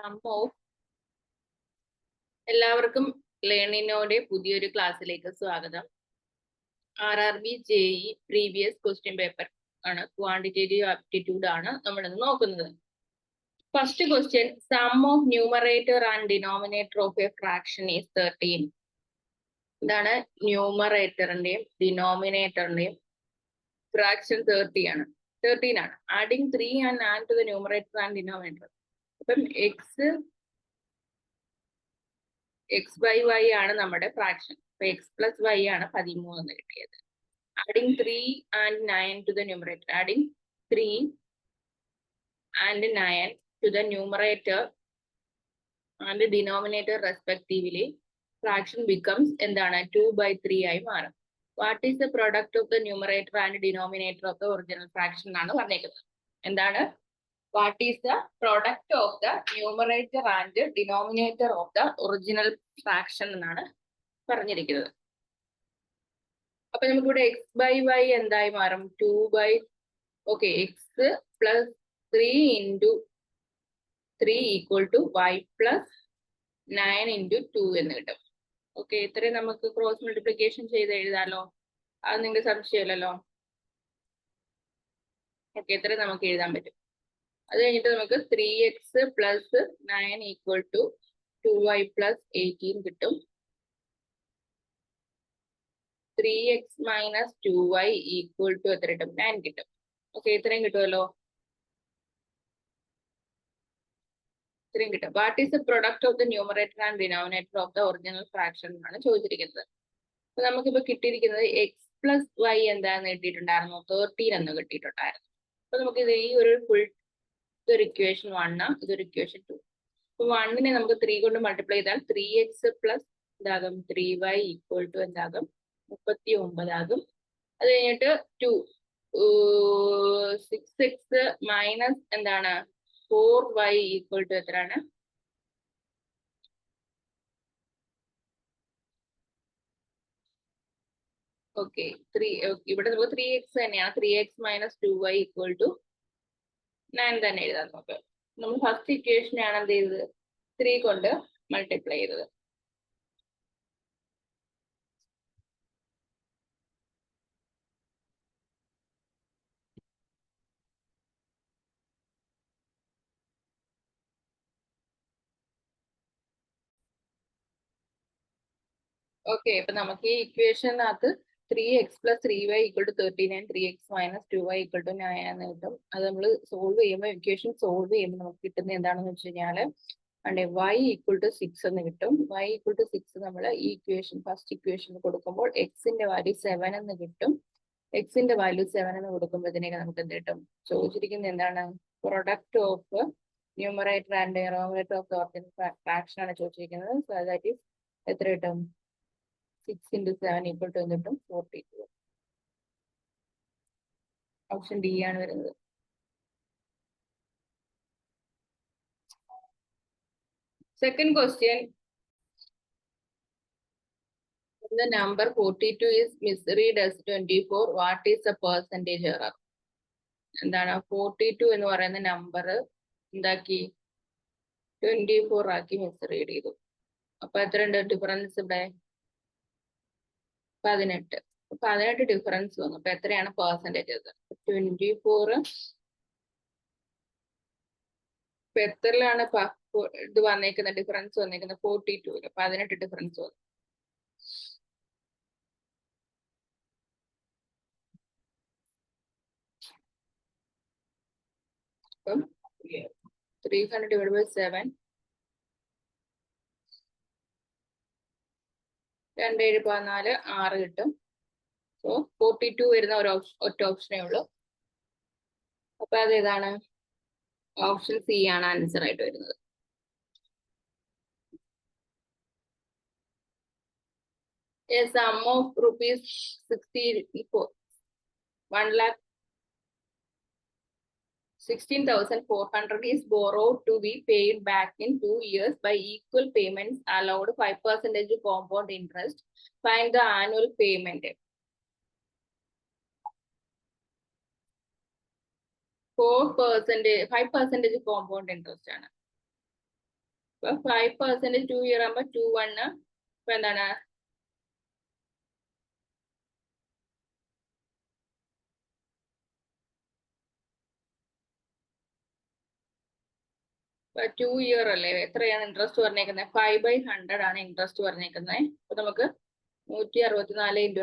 അപ്പോ എല്ലാവർക്കും ലേണിനോടെ പുതിയൊരു ക്ലാസ്സിലേക്ക് സ്വാഗതം. RRB JE previous question paper ആണ്, ക്വാണ്ടിറ്റേറ്റീവ് ആപ്റ്റിറ്റ്യൂഡ് ആണ് നമ്മൾ ഇന്ന് നോക്കുന്നത്. First question, sum of numerator and denominator of a fraction is 13. ഇതാണ് ന്യൂമറേറ്ററിന്റെയും ഡിനോമിനേറ്ററിന്റെയും ഫ്രാക്ഷൻ 13 ആണ്. Adding 3 and add to the numerator and denominator. അപ്പം എക്സ് ബൈ വൈ ആണ് നമ്മുടെ ഫ്രാക്ഷൻ. അപ്പൊ എക്സ് പ്ലസ് വൈ ആണ് 13 എന്ന് കിട്ടിയത്. Adding 3 and 9 to the numerator. Adding 3 and 9 to the numerator and the denominator respectively, fraction becomes എന്താണ് 2/3 ആയി മാറും. What is the product of the numerator and denominator of the original fraction എന്നാണ് പറഞ്ഞേക്കുന്നത്. എന്താണ്? What is the product of the numerator and denominator of the original fraction എന്നാണ് പറഞ്ഞിരിക്കുന്നത്. അപ്പൊ നമുക്കിവിടെ എക്സ് ബൈ വൈ എന്തായി മാറും? 2/, okay, X plus 3 into 3 equal to y plus 9 into 2 എന്ന് കിട്ടും. ഓക്കെ, ഇത്രയും നമുക്ക് ക്രോസ് മൾട്ടിപ്ലിക്കേഷൻ ചെയ്ത് എഴുതാലോ. അത് നിങ്ങൾക്ക് സംശയമില്ലല്ലോ. ഓക്കെ, ഇത്രയും നമുക്ക് എഴുതാൻ പറ്റും. അത് കഴിഞ്ഞിട്ട് നമുക്ക് 3x plus 9 equal to 2y plus 18 കിട്ടും. 3x minus 2y equal to എത്ര കിട്ടും? 9 കിട്ടും. ഓക്കെ, ഇത്രയും കിട്ടുമല്ലോ. ഇത്രയും കിട്ടും. What is the product of the numerator and denominator of the original fraction എന്നാണ് ചോദിച്ചിരിക്കുന്നത്. അപ്പൊ നമുക്കിപ്പോ കിട്ടിയിരിക്കുന്നത് എക്സ് പ്ലസ് വൈ എന്താന്ന് കിട്ടിയിട്ടുണ്ടായിരുന്നു? 13 എന്ന് കിട്ടിയിട്ടുണ്ടായിരുന്നു. അപ്പൊ നമുക്ക് ഇത് ഈ ഒരു ഫുൾ, ഇതൊരു ഇക്വേഷൻ 1, ഇതൊരു ഇക്വേഷൻ 2. അപ്പൊ 1നെ നമുക്ക് 3 കൊണ്ട് മൾട്ടിപ്ലൈ ചെയ്താൽ 3x പ്ലസ് എന്താകും? 3y ഈക്വൽ ടു എന്താകും? 39 ആകും. അത് കഴിഞ്ഞിട്ട് 2 6x മൈനസ് എന്താണ് 4y ഈക്വൽ ടു എത്രയാണ്? ഓക്കെ, ഇവിടെ നമുക്ക് 3x തന്നെയാണ്. 3x minus 2y equal to 9 തന്നെ എഴുതാം നമുക്ക്. നമ്മൾ ഫസ്റ്റ് ഇക്വേഷനാണ് എന്ത് ചെയ്തത്? 3 കൊണ്ട് മൾട്ടിപ്ലൈ ചെയ്തത്. ഓക്കെ, അപ്പൊ നമുക്ക് ഈ ഇക്വേഷനകത്ത് 3x plus 3y equal to 39, 3x minus 2y equal to 9 എന്ന് കിട്ടും. അത് നമ്മൾ സോൾവ് ചെയ്യുമ്പോൾ, ഇക്വേഷൻ സോൾവ് ചെയ്യുമ്പോൾ നമുക്ക് കിട്ടുന്നത് എന്താണെന്ന് വെച്ച് കഴിഞ്ഞാൽ y ഈക്വൽ ടു 6 എന്ന് കിട്ടും. y ഈക്വൽ ടു 6 നമ്മൾ ഈ ഇക്വേഷൻ ഫസ്റ്റ് ഇക്വേഷൻ കൊടുക്കുമ്പോൾ എക്സിന്റെ വാല്യൂ 7 എന്ന് കിട്ടും. എക്സിന്റെ വാല്യൂ 7 എന്ന് കൊടുക്കുമ്പോഴത്തേക്ക് നമുക്ക് എന്ത് കിട്ടും? ചോദിച്ചിരിക്കുന്നത് എന്താണ്? Product of numerator and denominator of the original fraction ആണ് ചോദിച്ചിരിക്കുന്നത്. സോ ദാറ്റ് ഈസ് എത്ര കിട്ടും? 6 into 7 equal to എന്നിട്ടും 42. ഓപ്ഷൻ ഡി ആണ് വരുന്നത്. Second question. The number 42 is misread as 24. What is the percentage error? എന്താണ് 42 എന്ന് പറയുന്ന നമ്പർ എന്താക്കി? 24 ആക്കി മിസ്റീഡ് ചെയ്തു. അപ്പൊ എത്രയുണ്ട് ഡിഫറൻസ് ഇവിടെ? 18. 18 ഡിഫറൻസ് വന്നു. അപ്പൊ എത്രയാണ് പെർസെന്റേജ്? 24 ഇപ്പൊ എത്രയിലാണ് ഇത് വന്നേക്കുന്ന ഡിഫറൻസ് വന്നേക്കുന്നത്? 42. 18 ഡിഫറൻസ് വന്നു. അപ്പം 300 divided by 7, 2 7 14 6 കിട്ടും. സോ 42 വരുന്ന ഒറ്റ ഓപ്ഷനേ ഉള്ളൂ. അപ്പൊ അത് ഏതാണ്? ഓപ്ഷൻ സി ആണ് ആൻസർ ആയിട്ട് വരുന്നത്. A sum of rupees 1,16,400 is borrowed to be paid back in 2 years by equal payments allowed 5% compound interest. Find the annual payment. 5% compound interest ആണ്. ഇപ്പൊ 5% 2 ഇയർ ആകുമ്പോ 2 ഇപ്പൊ എന്താണ് 2 ഇയർ അല്ലേ? എത്രയാണ് ഇൻട്രസ്റ്റ് പറഞ്ഞേക്കുന്നത്? 5/100 ആണ് ഇൻട്രസ്റ്റ് പറഞ്ഞേക്കുന്നത്. അപ്പൊ നമുക്ക് 164 ×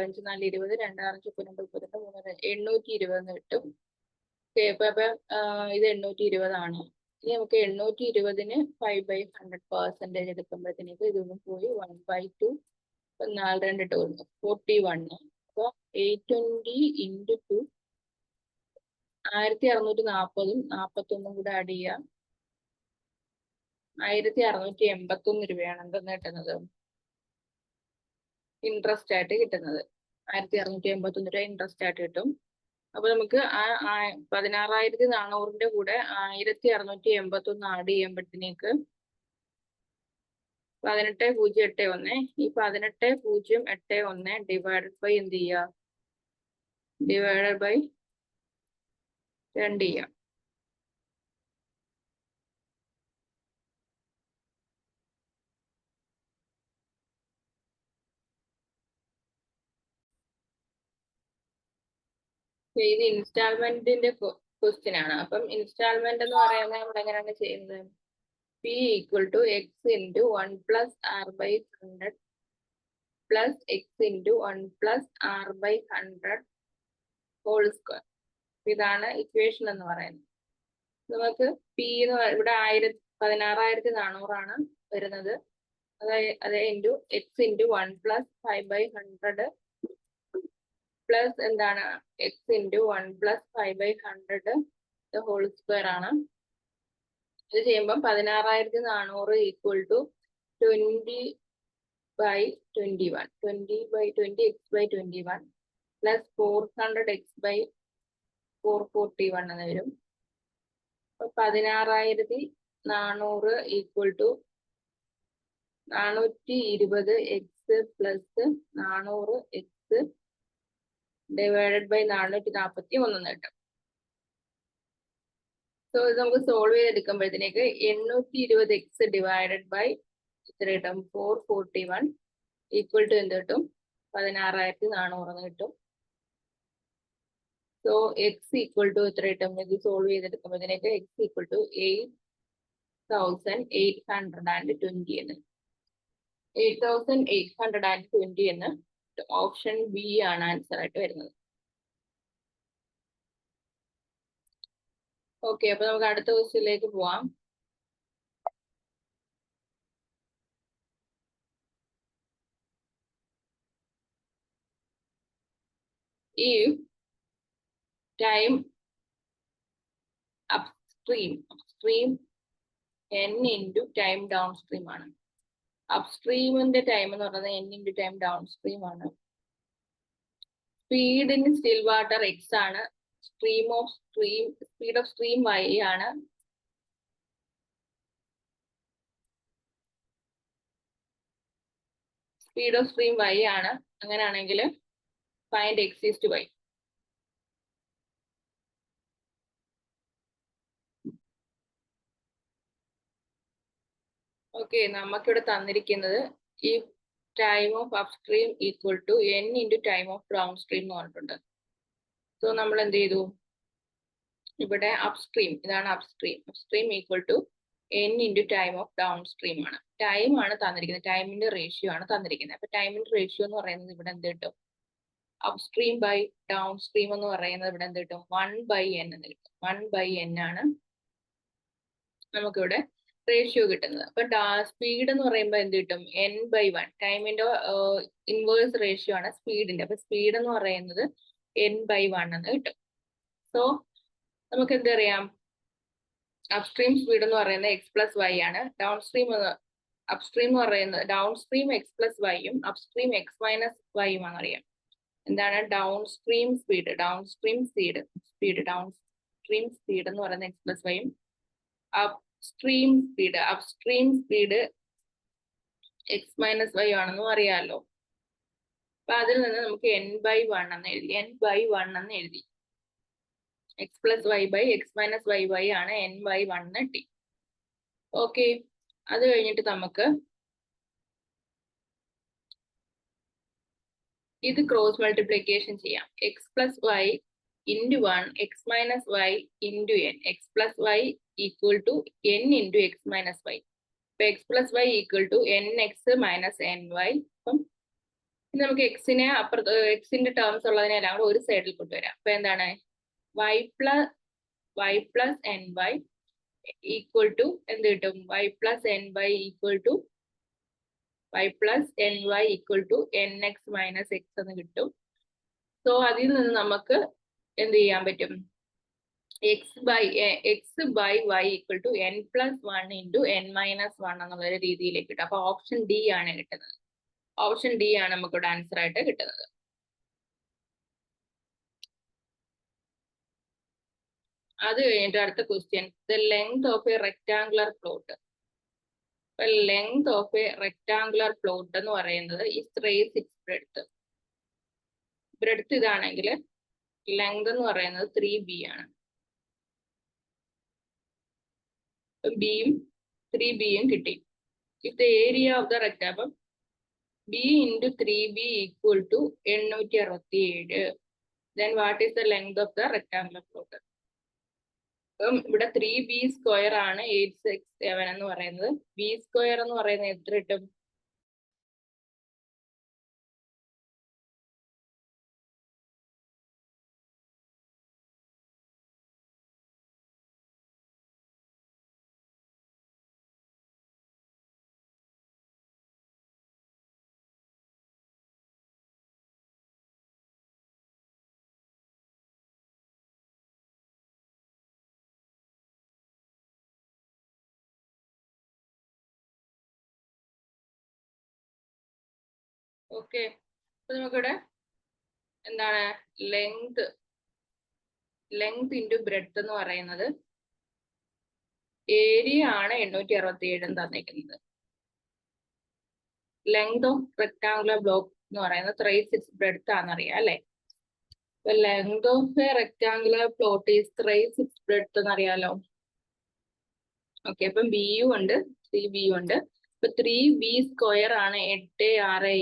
5 4 20 2 6 32 32 3 820 കിട്ടും. ഇപ്പൊ ഇത് 820 ആണ്. ഇനി നമുക്ക് 820-ന് 5/100% എടുക്കുമ്പോഴത്തേക്ക് ഇതൊന്നും പോയി 1/2 4 2 41. അപ്പൊ 820 × 2 1640-ഉം 41 കൂടെ ആഡ് ചെയ്യാം. 1681 രൂപയാണ് എന്തെന്ന് കിട്ടുന്നത്? ഇൻട്രസ്റ്റ് ആയിട്ട് കിട്ടുന്നത്. 1681 രൂപ ഇൻട്രസ്റ്റ് ആയിട്ട് കിട്ടും. അപ്പൊ നമുക്ക് ആ 16,400-ന്റെ കൂടെ 1681 ആഡ് ചെയ്യുമ്പോഴത്തേക്ക് 18,081. ഈ 18,081 ഡിവൈഡഡ് ബൈ എന്ത് ചെയ്യുക? ഡിവൈഡഡ് ബൈ 2 ചെയ്യാം. ഇത് ഇൻസ്റ്റാൾമെന്റിന്റെ ക്വസ്റ്റ്യൻ ആണ്. അപ്പം ഇൻസ്റ്റാൾമെന്റ് എന്ന് പറയുന്നത് നമ്മൾ എങ്ങനെയാണ് ചെയ്യുന്നത്? P = x × 1 + r/100 plus x × 1 + r/100 whole square. ഇതാണ് ഇക്വേഷൻ എന്ന് പറയുന്നത്. നമുക്ക് P എന്ന് ഇവിടെ 16,400 ആണ് വരുന്നത്. അത് ഇൻറ്റു x × 1 + 5/100 പ്ലസ് എന്താണ് x × 1 + 5/100 ഹോൾ സ്ക്വയർ ആണ്. ഇത് ചെയ്യുമ്പോൾ 16,400 = 20/21 20/20 x/21 plus 400x/441 എന്ന് വരും. അപ്പൊ 16,400 = 420x + 400x ഡിവൈഡഡ് ബൈ 441 എന്ന് കിട്ടും. സോ ഇത് നമുക്ക് സോൾവ് ചെയ്തെടുക്കുമ്പോഴത്തേക്ക് 820x ഡിവൈഡഡ് ബൈ എത്ര കിട്ടും? 441 ഈക്വൽ ടു എന്ത് കിട്ടും? 16,400 എന്ന് കിട്ടും. സോ x = എത്ര കിട്ടും? ഇത് സോൾവ് ചെയ്തെടുക്കുമ്പോഴത്തേക്ക് x = 8,820 എന്ന് 8,820 എന്ന് ഓപ്ഷൻ ബി ആണ് ആൻസർ ആയിട്ട് വരുന്നത്. ഓക്കെ, അപ്പൊ നമുക്ക് അടുത്ത ക്വസ്റ്റ്യനിലേക്ക് പോവാം. If time upstream n into time downstream ആണ്. അപ്സ്ട്രീമിന്റെ ടൈം എന്ന് പറയുന്നത് n into time downstream ആണ്. Speed in still water x ആണ്. സ്പീഡ് ഓഫ് സ്ട്രീം y ആണ്. സ്പീഡ് ഓഫ് സ്ട്രീം y ആണ്. അങ്ങനെയാണെങ്കിൽ ഫൈൻഡ് x = y. ഓക്കെ, നമുക്കിവിടെ തന്നിരിക്കുന്നത് ഈ time of upstream equal to n into time of down stream എന്ന് പറഞ്ഞിട്ടുണ്ട്. സോ നമ്മൾ എന്ത് ചെയ്തു? ഇവിടെ അപ്സ്ട്രീം, ഇതാണ് upstream equal to n into time of down stream ആണ്. ടൈം ആണ് തന്നിരിക്കുന്നത്, ടൈമിന്റെ റേഷ്യോ ആണ് തന്നിരിക്കുന്നത്. അപ്പൊ ടൈമിന്റെ റേഷ്യോ എന്ന് പറയുന്നത് ഇവിടെ എന്ത് കിട്ടും? അപ്സ്ട്രീം ബൈ ഡൗൺ സ്ട്രീം എന്ന് പറയുന്നത് ഇവിടെ എന്ത് കിട്ടും? 1/n എന്ന് കിട്ടും. 1/n ആണ് നമുക്കിവിടെ റേഷ്യോ കിട്ടുന്നത്. അപ്പൊ സ്പീഡ് എന്ന് പറയുമ്പോൾ എന്ത് കിട്ടും? n/1. ടൈമിന്റെ ഇൻവേഴ്സ് റേഷ്യോ ആണ് സ്പീഡിന്റെ. അപ്പൊ സ്പീഡ് എന്ന് പറയുന്നത് n/1 എന്ന് കിട്ടും. സോ നമുക്ക് എന്തറിയാം? അപ്സ്ട്രീം സ്പീഡ് എന്ന് പറയുന്നത് x + y ആണ്. അപ്സ്ട്രീം എന്ന് പറയുന്നത് ഡൗൺ സ്ട്രീം x + y യും അപ്സ്ട്രീം x - y യും ആണെന്നറിയാം. എന്താണ് ഡൗൺ സ്ട്രീം സ്പീഡ് എന്ന് പറയുന്നത് x + y യും അപ്സ്ട്രീം സ്പീഡ് x - y ആണെന്നും അറിയാമല്ലോ. അപ്പൊ അതിൽ നിന്ന് നമുക്ക് n/1 എന്ന് എഴുതി. x + y / x - y ആണ് n/1 കിട്ടി. ഓക്കെ, അത് കഴിഞ്ഞിട്ട് നമുക്ക് ഇത് ക്രോസ് മൾട്ടിപ്ലിക്കേഷൻ ചെയ്യാം. X plus Y into 1 X minus Y into N. X plus Y equal to N into X minus Y. ഇപ്പൊ X plus Y equal to N X minus N Y. അപ്പം നമുക്ക് എക്സിനെ അപ്പുറത്ത് എക്സിന്റെ terms ഉള്ളതിനെല്ലാം കൂടെ ഒരു സൈഡിൽ കൊണ്ടുവരാം. അപ്പൊ എന്താണ് y plus n y equal to എന്ത് കിട്ടും? Y plus n y equal to y plus ny equal to nx minus x എന്ന് കിട്ടും. സോ അതിൽ നിന്ന് നമുക്ക് എന്ത് ചെയ്യാൻ പറ്റും? x by y equal to n plus 1 into n minus 1 എന്നുള്ള രീതിയിലേക്ക് കിട്ടും. അപ്പൊ ഓപ്ഷൻ ഡി ആണ് കിട്ടുന്നത്. ഓപ്ഷൻ ഡി ആണ് നമുക്കിവിടെ ആൻസർ ആയിട്ട് കിട്ടുന്നത്. അത് കഴിഞ്ഞിട്ട് അടുത്ത question, the length of a rectangular plot. Length of a rectangular plot എന്ന് പറയുന്നത് ഈ 3/6 ബ്രെഡ്ത്ത്. ബ്രെഡ്ത്ത് ഇതാണെങ്കിൽ ലെങ്ത് എന്ന് പറയുന്നത് 3b ആണ്. ബിയും 3bയും കിട്ടി. If the area of the rectangle b into 3b equal to 867, then what is the length of the rectangular plot? ഇവിടെ 3b സ്ക്വയർ ആണ് 867 എന്ന് പറയുന്നത്. ബി സ്ക്വയർ എന്ന് പറയുന്നത് എത്ര കിട്ടും? ഓക്കെ, അപ്പൊ നമുക്കിവിടെ എന്താണ് ലെങ്ത് ഇൻറ്റു ബ്രെഡ്ത്ത് എന്ന് പറയുന്നത് ഏരിയ ആണ് 867 എന്ന് തന്നിരിക്കുന്നത്. ലെങ്ത് ഓഫ് റെക്ടാങ്കുലർ ബ്ലോക്ക് എന്ന് പറയുന്നത് 3/6 ബ്രെഡ്ത്ത് ആണെന്നറിയാം അല്ലെ? അപ്പൊ length of a rectangular plot is 3/6 breadth എന്നറിയാലോ. ഓക്കെ, അപ്പം ബിയും ഉണ്ട് 3b ഉണ്ട്. അപ്പൊ 3b സ്ക്വയർ ആണ് 867